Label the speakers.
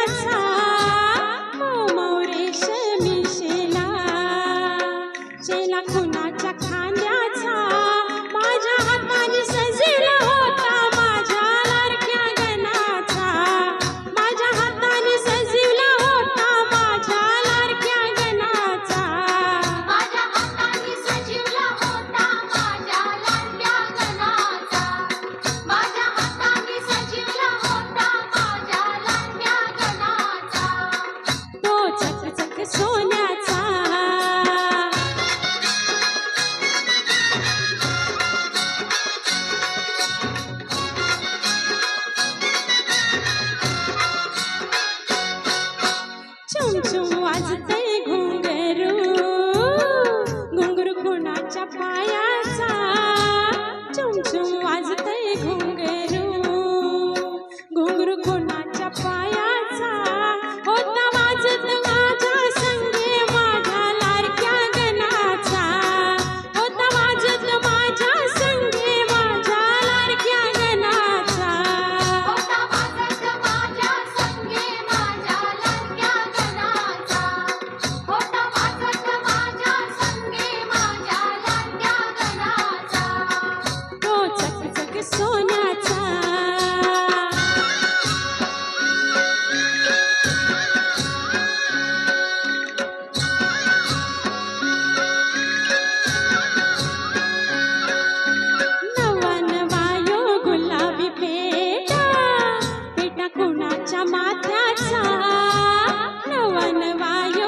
Speaker 1: पायाचा मऊ मऊ रेशमी शेला शेला कुणाच्या खांद्याचा माझ्या हाताने सजला होता माझ्या लाडक्या गणाचा माझ्या हाताने सजला होता माझ्या लाडक्या गणाचा
Speaker 2: माझ्या हाताने सजवला होता माझ्या लाडक्या गणाचा माझ्या हाताने सजवला होता माझ्या लाडक्या गणाचा
Speaker 1: तो चकचक सोन्याचा चुम चुम वाजतय घुंगरू घुंगरू कोणाच्या पायाचा चुम चुम वाजतय घुंगरू घुंगरू कोणाच्या पायाचा होता वाजत माझ्या संगे माझ्या लाडक्या गणाचा होता वाजत माझ्या संगे माझ्या लाडक्या गणाचा
Speaker 2: होता वाजत माझ्या संगे माझ्या लाडक्या गणाचा होता वाजत माझ्या संगे माझ्या लाडक्या गणाचा
Speaker 1: तो चकचक सोन्याचा नवा नवायो गुलाबी पेटा पेटा कुणाच्या माथ्याचा नवा नवायो